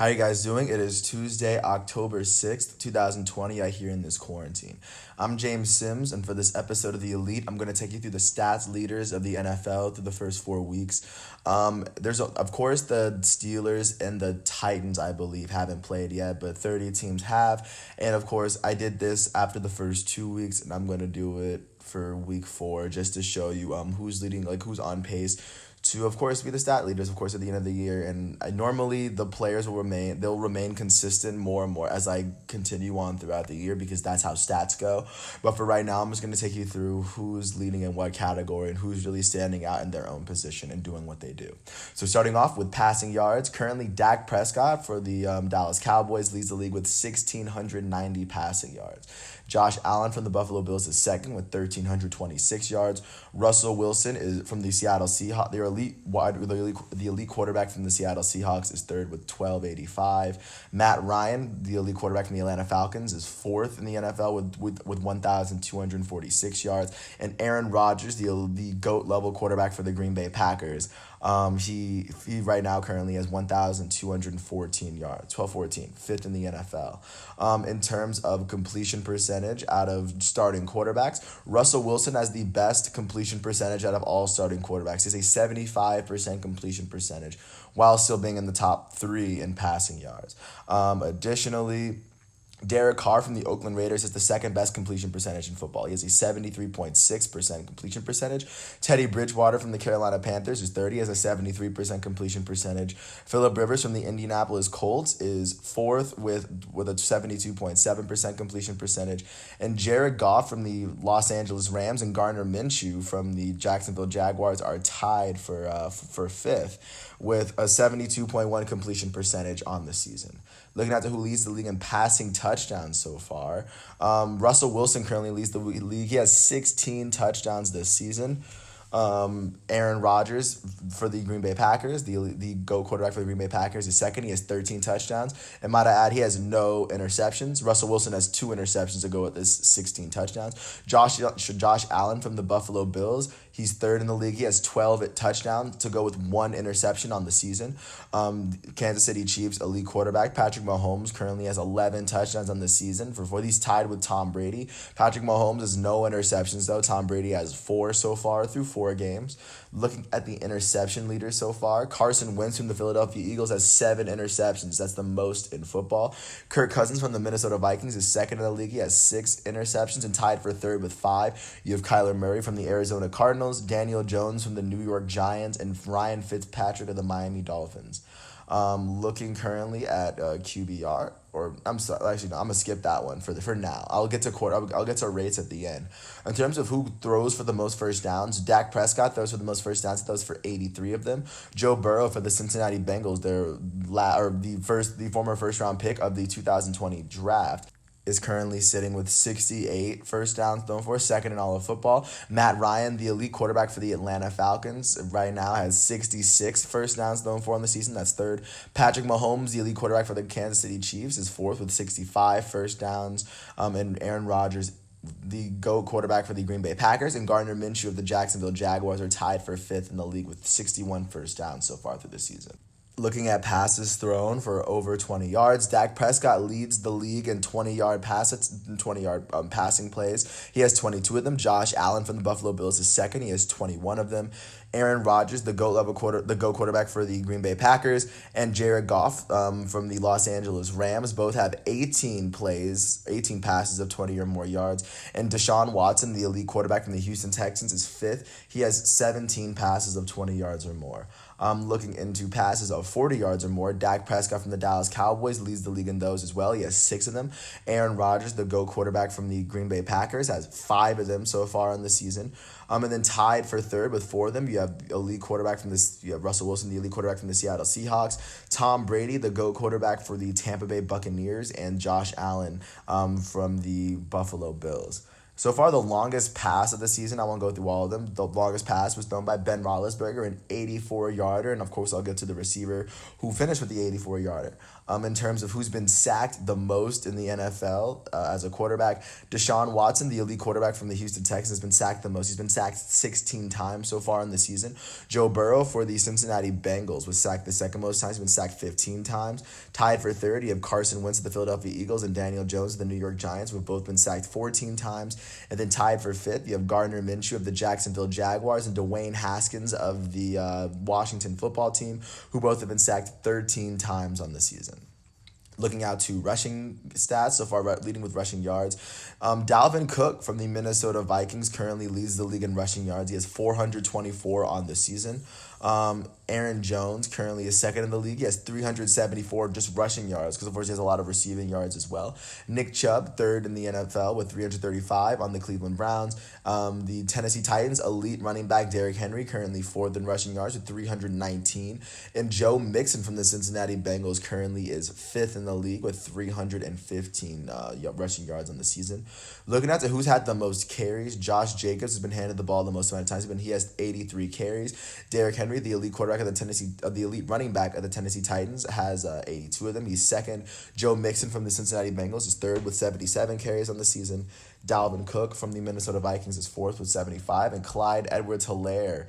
How you guys doing? It is Tuesday, October 6th, 2020, here in this quarantine. I'm James Sims, and for this episode of The Elite, I'm going to take you through the stats leaders of the NFL through the first 4 weeks. Of course, the Steelers and the Titans, I believe, haven't played yet, but 30 teams have. And of course, I did this after the first 2 weeks, and I'm going to do it for week 4 just to show you who's leading, who's on pace to, of course, be the stat leaders, of course, at the end of the year. And normally the players they'll remain consistent more and more as I continue on throughout the year because that's how stats go. But for right now, I'm just going to take you through who's leading in what category and who's really standing out in their own position and doing what they do. So starting off with passing yards, currently Dak Prescott for the Dallas Cowboys leads the league with 1,690 passing yards. Josh Allen from the Buffalo Bills is second with 1,326 yards. Russell Wilson is from the Seattle Seahawks. The elite quarterback from the Seattle Seahawks is third with 1,285. Matt Ryan, the elite quarterback from the Atlanta Falcons, is fourth in the NFL with 1,246 yards. And Aaron Rodgers, the GOAT level quarterback for the Green Bay Packers, he right now currently has 1,214 yards, 1,214, fifth in the NFL. In terms of completion percentage out of starting quarterbacks, Russell Wilson has the best completion percentage out of all starting quarterbacks. He's a 75% completion percentage while still being in the top 3 in passing yards. Additionally, Derek Carr from the Oakland Raiders has the second best completion percentage in football. He has a 73.6% completion percentage. Teddy Bridgewater from the Carolina Panthers is 30, has a 73% completion percentage. Phillip Rivers from the Indianapolis Colts is fourth with a 72.7% completion percentage. And Jared Goff from the Los Angeles Rams and Gardner Minshew from the Jacksonville Jaguars are tied for fifth with a 72.1 completion percentage on the season. Looking at who leads the league in passing touchdowns so far, Russell Wilson currently leads the league. He has 16 touchdowns this season. Aaron Rodgers for the Green Bay Packers, the GOAT quarterback for the Green Bay Packers, is second. He has 13 touchdowns. And might I add, he has no interceptions. Russell Wilson has 2 interceptions to go with his 16 touchdowns. Josh Allen from the Buffalo Bills, he's third in the league. He has 12 touchdowns to go with 1 interception on the season. Kansas City Chiefs elite quarterback Patrick Mahomes currently has 11 touchdowns on the season. He's tied with Tom Brady. Patrick Mahomes has no interceptions though. Tom Brady has 4 so far through 4 games. Looking at the interception leaders so far, Carson Wentz from the Philadelphia Eagles has 7 interceptions. That's the most in football. Kirk Cousins from the Minnesota Vikings is second in the league. He has 6 interceptions and tied for third with 5. You have Kyler Murray from the Arizona Cardinals, Daniel Jones from the New York Giants, and Ryan Fitzpatrick of the Miami Dolphins. Looking currently at QBR, or I'm sorry, actually no, I'm gonna skip that one for now. I'll get to rates at the end. In terms of who throws for the most first downs, Dak Prescott throws for the most first downs. He throws for 83 of them. Joe Burrow for the Cincinnati Bengals, the former first round pick of the 2020 draft, is currently sitting with 68 first downs thrown for, second in all of football. Matt Ryan, the elite quarterback for the Atlanta Falcons, right now has 66 first downs thrown for on the season. That's third. Patrick Mahomes, the elite quarterback for the Kansas City Chiefs, is fourth with 65 first downs. And Aaron Rodgers, the GOAT quarterback for the Green Bay Packers, and Gardner Minshew of the Jacksonville Jaguars are tied for fifth in the league with 61 first downs so far through the season. Looking at passes thrown for over 20 yards, Dak Prescott leads the league in 20-yard passing plays. He has 22 of them. Josh Allen from the Buffalo Bills is second. He has 21 of them. Aaron Rodgers, the GOAT quarterback for the Green Bay Packers, and Jared Goff from the Los Angeles Rams both have 18 passes of 20 or more yards. And Deshaun Watson, the elite quarterback from the Houston Texans, is fifth. He has 17 passes of 20 yards or more. Looking into passes of 40 yards or more, Dak Prescott from the Dallas Cowboys leads the league in those as well. He has 6 of them. Aaron Rodgers, the GOAT quarterback from the Green Bay Packers, has 5 of them so far in the season. And then tied for third with 4 of them, you have Russell Wilson, the elite quarterback from the Seattle Seahawks, Tom Brady, the GOAT quarterback for the Tampa Bay Buccaneers, and Josh Allen from the Buffalo Bills. So far, the longest pass of the season, I won't go through all of them. The longest pass was thrown by Ben Roethlisberger, an 84-yarder. And of course, I'll get to the receiver who finished with the 84-yarder. In terms of who's been sacked the most in the NFL as a quarterback, Deshaun Watson, the elite quarterback from the Houston Texans, has been sacked the most. He's been sacked 16 times so far in the season. Joe Burrow for the Cincinnati Bengals was sacked the second most times. He's been sacked 15 times. Tied for third, you have Carson Wentz of the Philadelphia Eagles and Daniel Jones of the New York Giants, who have both been sacked 14 times. And then tied for fifth, you have Gardner Minshew of the Jacksonville Jaguars and Dwayne Haskins of the Washington football team, who both have been sacked 13 times on the season. Looking out to rushing stats so far, leading with rushing yards. Dalvin Cook from the Minnesota Vikings currently leads the league in rushing yards. He has 424 on the season. Aaron Jones currently is second in the league. He has 374 just rushing yards because, of course, he has a lot of receiving yards as well. Nick Chubb, third in the NFL with 335 on the Cleveland Browns. The Tennessee Titans elite running back Derrick Henry currently fourth in rushing yards with 319. And Joe Mixon from the Cincinnati Bengals currently is fifth in the league with 315 rushing yards on the season. Looking at who's had the most carries, Josh Jacobs has been handed the ball the most amount of times, but he has 83 carries. Derrick Henry, the elite quarterback of the elite running back of the Tennessee Titans, has 82 of them. He's second. Joe Mixon from the Cincinnati Bengals is third with 77 carries on the season. Dalvin Cook from the Minnesota Vikings is fourth with 75, and Clyde Edwards-Helaire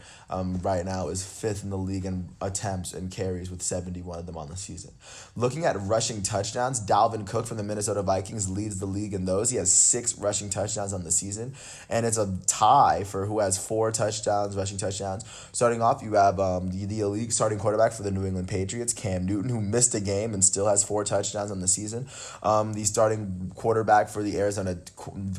right now is fifth in the league in attempts and carries with 71 of them on the season. Looking at rushing touchdowns, Dalvin Cook from the Minnesota Vikings leads the league in those. He has 6 rushing touchdowns on the season, and it's a tie for who has 4 touchdowns, rushing touchdowns. Starting off, you have the elite starting quarterback for the New England Patriots, Cam Newton, who missed a game and still has 4 touchdowns on the season. The starting quarterback for the Arizona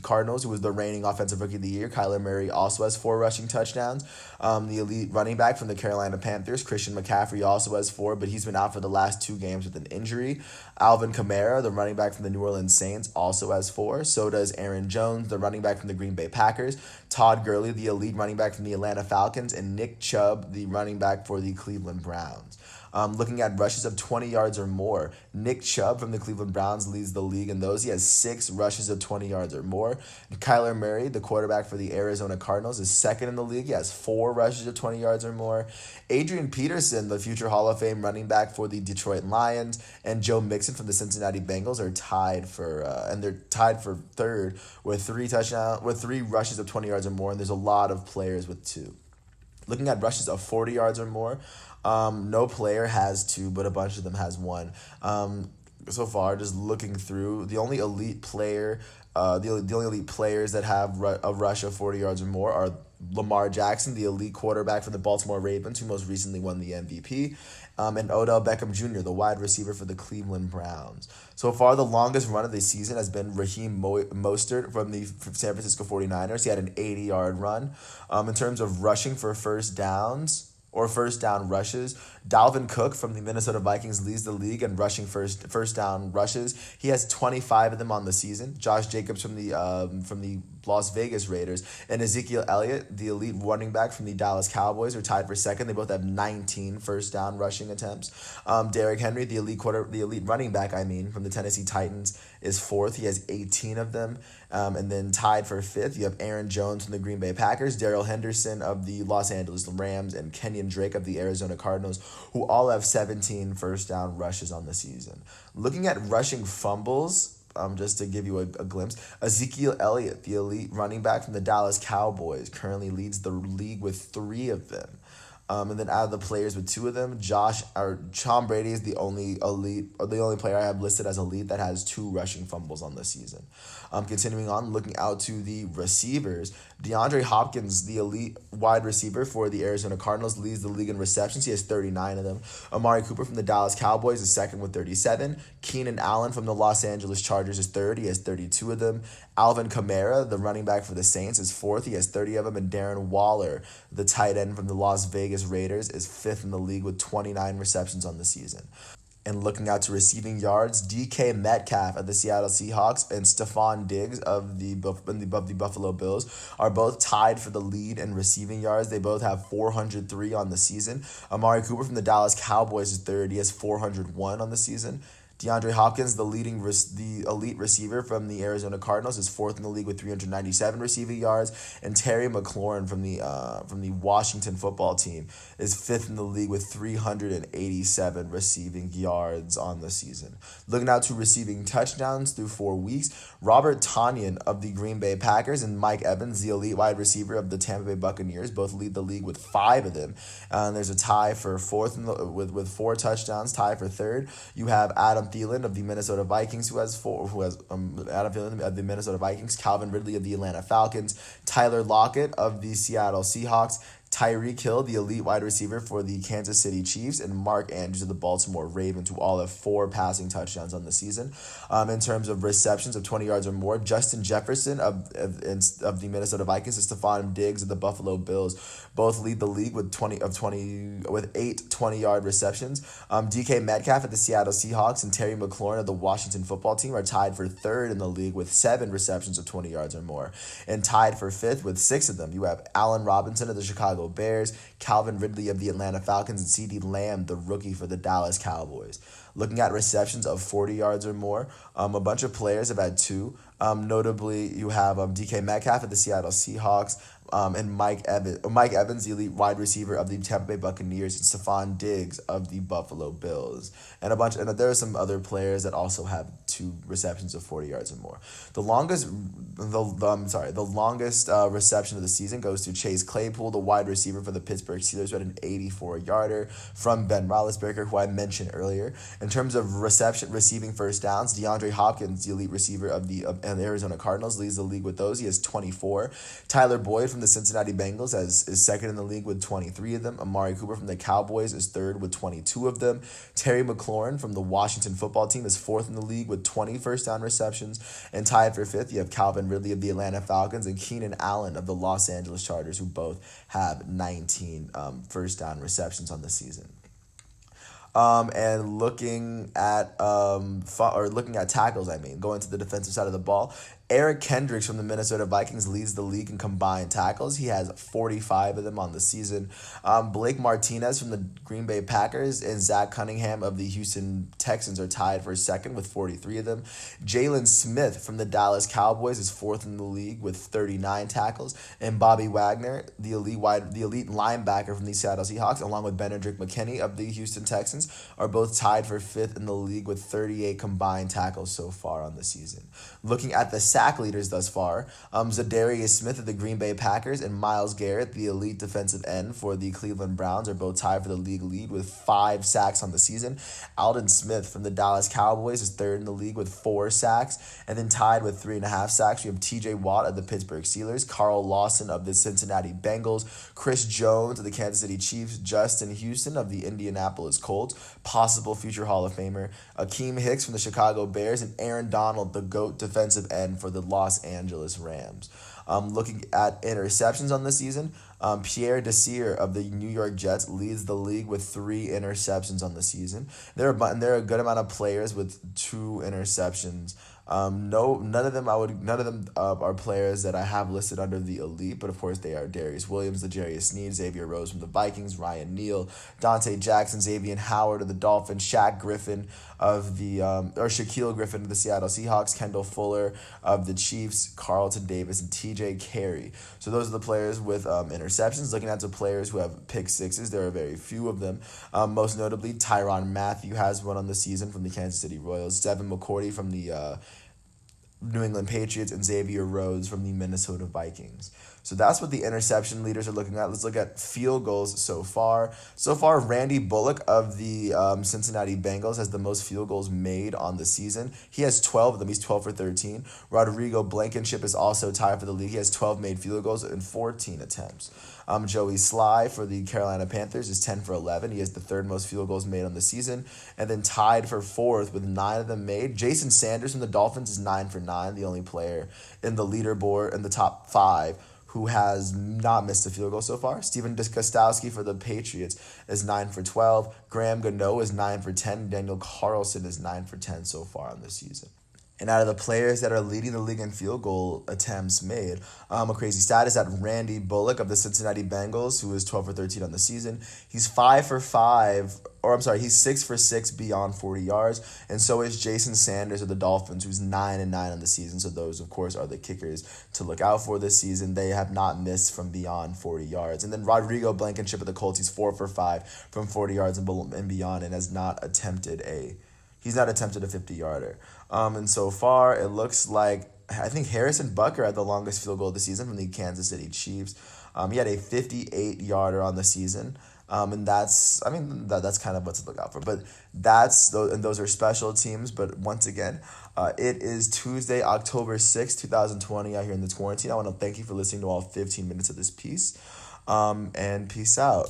Cardinals, who was the reigning offensive rookie of the year, Kyler Murray, also has 4 rushing touchdowns. The elite running back from the Carolina Panthers, Christian McCaffrey, also has 4, but he's been out for the last 2 games with an injury. Alvin Kamara, the running back from the New Orleans Saints, also has 4. So does Aaron Jones, the running back from the Green Bay Packers, Todd Gurley, the elite running back from the Atlanta Falcons, and Nick Chubb, the running back for the Cleveland Browns. Looking at rushes of 20 yards or more, Nick Chubb from the Cleveland Browns leads the league in those. He has 6 rushes of 20 yards or more. And Kyler Murray, the quarterback for the Arizona Cardinals, is second in the league. He has 4 rushes of 20 yards or more. Adrian Peterson, the future Hall of Fame running back for the Detroit Lions, and Joe Mixon from the Cincinnati Bengals are tied for third with 3 rushes of 20 yards or more. And there's a lot of players with 2. Looking at rushes of 40 yards or more, no player has 2, but a bunch of them has 1. So far, just looking through, the only elite players that have a rush of 40 yards or more are Lamar Jackson, the elite quarterback for the Baltimore Ravens, who most recently won the MVP, and Odell Beckham Jr., the wide receiver for the Cleveland Browns. So far, the longest run of the season has been Raheem Mostert from the San Francisco 49ers. He had an 80-yard run. In terms of rushing for first downs or first down rushes, Dalvin Cook from the Minnesota Vikings leads the league in rushing first down rushes. He has 25 of them on the season. Josh Jacobs from the Las Vegas Raiders and Ezekiel Elliott, the elite running back from the Dallas Cowboys, are tied for second. They both have 19 first down rushing attempts. Derrick Henry, the elite running back, from the Tennessee Titans, is fourth. He has 18 of them. And then tied for fifth, you have Aaron Jones from the Green Bay Packers, Darrell Henderson of the Los Angeles Rams, and Kenyon Drake of the Arizona Cardinals, who all have 17 first down rushes on the season. Looking at rushing fumbles, just to give you a glimpse, Ezekiel Elliott, the elite running back from the Dallas Cowboys, currently leads the league with 3 of them. And then out of the players with 2 of them, Tom Brady is the only player I have listed as elite that has 2 rushing fumbles on the season. Continuing on, looking out to the receivers, DeAndre Hopkins, the elite wide receiver for the Arizona Cardinals, leads the league in receptions. He has 39 of them. Amari Cooper from the Dallas Cowboys is second with 37. Keenan Allen from the Los Angeles Chargers is third. He has 32 of them. Alvin Kamara, the running back for the Saints, is fourth. He has 30 of them. And Darren Waller, the tight end from the Las Vegas Raiders, is fifth in the league with 29 receptions on the season. And looking out to receiving yards, DK Metcalf of the Seattle Seahawks and Stephon Diggs of the Buffalo Bills are both tied for the lead in receiving yards. They both have 403 on the season. Amari Cooper from the Dallas Cowboys is third. He has 401 on the season. DeAndre Hopkins, the elite receiver from the Arizona Cardinals, is fourth in the league with 397 receiving yards, and Terry McLaurin from the Washington football team is fifth in the league with 387 receiving yards on the season. Looking out to receiving touchdowns through 4 weeks, Robert Tonyan of the Green Bay Packers and Mike Evans, the elite wide receiver of the Tampa Bay Buccaneers, both lead the league with five of them. And there's a tie for fourth with four touchdowns, tie for third. You have Adam Thielen of the Minnesota Vikings, Adam Thielen of the Minnesota Vikings, Calvin Ridley of the Atlanta Falcons, Tyler Lockett of the Seattle Seahawks, Tyreek Hill, the elite wide receiver for the Kansas City Chiefs, and Mark Andrews of the Baltimore Ravens, who all have 4 passing touchdowns on the season. In terms of receptions of 20 yards or more, Justin Jefferson of the Minnesota Vikings and Stephon Diggs of the Buffalo Bills both lead the league with 8 20-yard receptions. DK Metcalf at the Seattle Seahawks and Terry McLaurin of the Washington football team are tied for third in the league with 7 receptions of 20 yards or more. And tied for fifth with 6 of them, you have Allen Robinson of the Chicago Bears, Calvin Ridley of the Atlanta Falcons, and CeeDee Lamb, the rookie for the Dallas Cowboys. Looking at receptions of 40 yards or more, a bunch of players have had 2. Notably, you have DK Metcalf at the Seattle Seahawks, and Mike Evans, the elite wide receiver of the Tampa Bay Buccaneers, and Stephon Diggs of the Buffalo Bills, and there are some other players that also have 2 receptions of 40 yards or more. The longest reception of the season goes to Chase Claypool, the wide receiver for the Pittsburgh Steelers, who had an 84-yarder from Ben Roethlisberger, who I mentioned earlier. In terms of receiving first downs, DeAndre Hopkins, the elite receiver of the Arizona Cardinals, leads the league with those. He has 24. Tyler Boyd from the Cincinnati Bengals is second in the league with 23 of them. Amari Cooper from the Cowboys is third with 22 of them. Terry McLaurin from the Washington football team is fourth in the league with 20 first down receptions. And tied for fifth, you have Calvin Ridley of the Atlanta Falcons and Keenan Allen of the Los Angeles Chargers, who both have 19 first down receptions on the season. And looking at tackles, going to the defensive side of the ball, Eric Kendricks from the Minnesota Vikings leads the league in combined tackles. He has 45 of them on the season. Blake Martinez from the Green Bay Packers and Zach Cunningham of the Houston Texans are tied for second with 43 of them. Jalen Smith from the Dallas Cowboys is fourth in the league with 39 tackles. And Bobby Wagner, the elite linebacker from the Seattle Seahawks, along with Benedict McKinney of the Houston Texans, are both tied for fifth in the league with 38 combined tackles so far on the season. Looking at the sack leaders thus far, Zadarius Smith of the Green Bay Packers and Myles Garrett, the elite defensive end for the Cleveland Browns, are both tied for the league lead with 5 sacks on the season. Aldon Smith from the Dallas Cowboys is third in the league with 4 sacks. And then tied with 3.5 sacks, we have TJ Watt of the Pittsburgh Steelers, Carl Lawson of the Cincinnati Bengals, Chris Jones of the Kansas City Chiefs, Justin Houston of the Indianapolis Colts, possible future Hall of Famer, Akeem Hicks from the Chicago Bears, and Aaron Donald, the GOAT defensive end for the Los Angeles Rams. Looking at interceptions on the season, Pierre Desir of the New York Jets leads the league with 3 interceptions on the season. There are a good amount of players with 2 interceptions. None of them are players that I have listed under the elite, but of course they are Darius Williams, L'Jarius Sneed, Xavier Rhodes from the Vikings, Ryan Neal, Dante Jackson, Xavier Howard of the Dolphins, Shaquille Griffin of the Seattle Seahawks, Kendall Fuller of the Chiefs, Carlton Davis, and TJ Carey. So those are the players with interceptions. Looking at the players who have pick sixes, there are very few of them. Most notably, Tyrann Mathieu has one on the season from the Kansas City Royals, Devin McCourty from the New England Patriots, and Xavier Rhodes from the Minnesota Vikings. So that's what the interception leaders are looking at. Let's look at field goals so far. So far, Randy Bullock of the Cincinnati Bengals has the most field goals made on the season. He has 12 of them. He's 12 for 13. Rodrigo Blankenship is also tied for the league. He has 12 made field goals in 14 attempts. Joey Sly for the Carolina Panthers is 10 for 11. He has the third most field goals made on the season. And then tied for fourth with 9 of them made, Jason Sanders from the Dolphins is 9 for 9, the only player in the leaderboard in the top 5 who has not missed a field goal so far. Steven Gostkowski for the Patriots is 9 for 12. Graham Gano is 9 for 10. Daniel Carlson is 9 for 10 so far on this season. And out of the players that are leading the league in field goal attempts made, a crazy stat is that Randy Bullock of the Cincinnati Bengals, who is 12 for 13 on the season, he's 5 for 5, or I'm sorry, he's 6 for 6 beyond 40 yards. And so is Jason Sanders of the Dolphins, who's 9 and 9 on the season. So those, of course, are the kickers to look out for this season. They have not missed from beyond 40 yards. And then Rodrigo Blankenship of the Colts, he's 4 for 5 from 40 yards and beyond, and has not attempted a He's not attempted a 50-yarder. And so far, it looks like I think Harrison Butker had the longest field goal of the season from the Kansas City Chiefs. He had a 58-yarder on the season. And that's kind of what to look out for. But those are special teams. But once again, it is Tuesday, October 6th, 2020 out here in this quarantine. I want to thank you for listening to all 15 minutes of this piece. And peace out.